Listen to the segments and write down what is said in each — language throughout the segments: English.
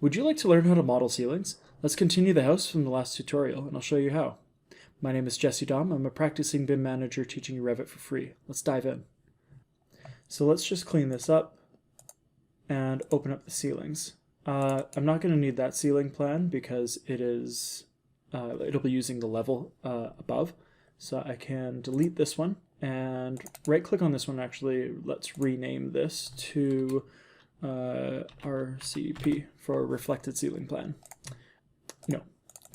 Would you like to learn how to model ceilings? Let's continue the house from the last tutorial, and I'll show you how. My name is Jesse Dom. I'm a practicing BIM manager teaching you Revit for free. Let's dive in. So let's just clean this up and open up the ceilings. I'm not going to need that ceiling plan because it'll be using the level above. So I can delete this one and right click on this one. Actually, let's rename this to RCP for reflected ceiling plan.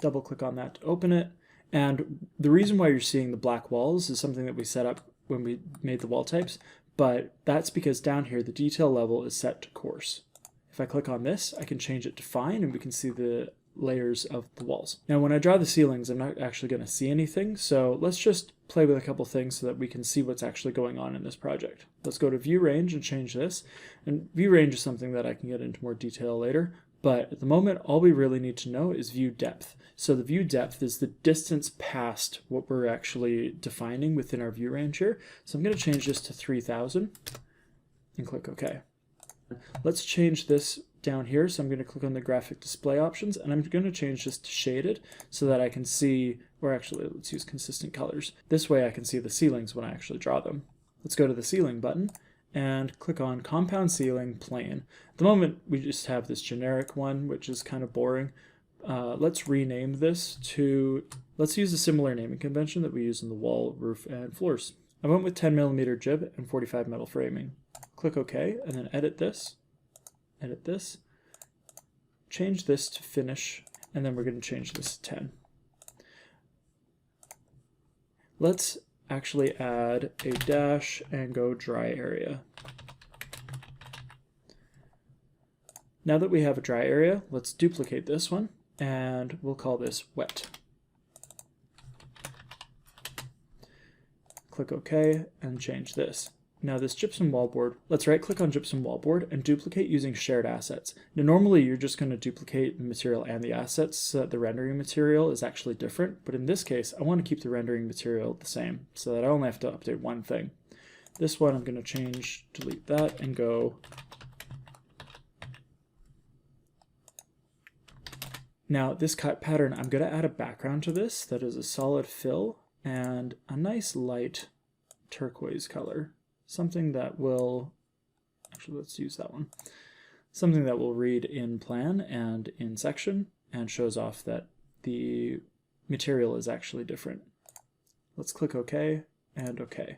Double click on that to open it. And the reason why you're seeing the black walls is something that we set up when we made the wall types, but that's because down here the detail level is set to coarse. If I click on this, I can change it to fine and we can see the layers of the walls. Now when I draw the ceilings, I'm not actually going to see anything, so let's just play with a couple things so that we can see what's actually going on in this project. Let's go to view range and change this, and view range is something that I can get into more detail later, but at the moment all we really need to know is view depth. So the view depth is the distance past what we're actually defining within our view range here. So I'm going to change this to 3000 and click OK. Let's change this down here. So I'm going to click on the graphic display options and I'm going to change this to shaded so that I can see, or actually let's use consistent colors. This way I can see the ceilings when I actually draw them. Let's go to the ceiling button and click on compound ceiling plane. At the moment we just have this generic one, which is kind of boring. Let's rename this to, let's use a similar naming convention that we use in the wall, roof, and floors. I went with 10mm jib and 45 metal framing. Click OK, and then edit this, change this to finish, and then we're going to change this to 10. Let's actually add a dash and go dry area. Now that we have a dry area, let's duplicate this one, and we'll call this wet. Click OK and change this. Now this gypsum wallboard, let's right click on gypsum wallboard and duplicate using shared assets. Now normally you're just going to duplicate the material and the assets so that the rendering material is actually different, but in this case I want to keep the rendering material the same so that I only have to update one thing. This one I'm going to change, delete that, and go. Now this cut pattern, I'm going to add a background to this that is a solid fill and a nice light turquoise color. Something that will, actually let's use that one. Something that will read in plan and in section and shows off that the material is actually different. Let's click OK and OK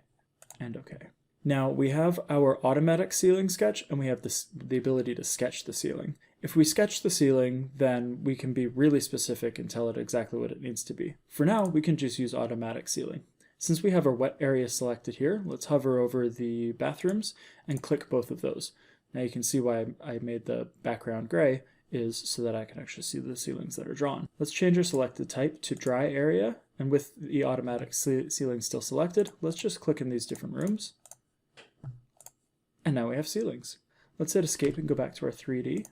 and OK. Now we have our automatic ceiling sketch and we have the ability to sketch the ceiling. If we sketch the ceiling, then we can be really specific and tell it exactly what it needs to be. For now, we can just use automatic ceiling. Since we have our wet area selected here, let's hover over the bathrooms and click both of those. Now you can see why I made the background gray is so that I can actually see the ceilings that are drawn. Let's change our selected type to dry area, and with the automatic ceiling still selected, let's just click in these different rooms. And now we have ceilings. Let's hit escape and go back to our 3D.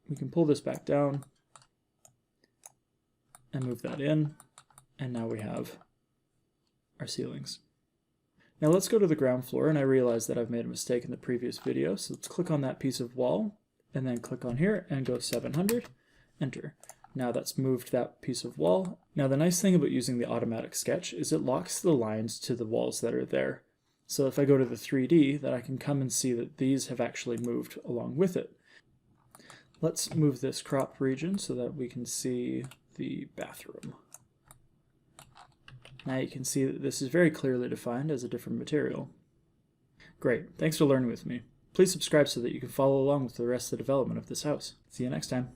We can pull this back down and move that in, and now we have our ceilings. Now let's go to the ground floor, and I realize that I've made a mistake in the previous video, so let's click on that piece of wall, and then click on here and go 700, enter. Now that's moved that piece of wall. Now the nice thing about using the automatic sketch is it locks the lines to the walls that are there. So if I go to the 3D, that I can come and see that these have actually moved along with it. Let's move this cropped region so that we can see the bathroom. Now you can see that this is very clearly defined as a different material. Great, thanks for learning with me. Please subscribe so that you can follow along with the rest of the development of this house. See you next time.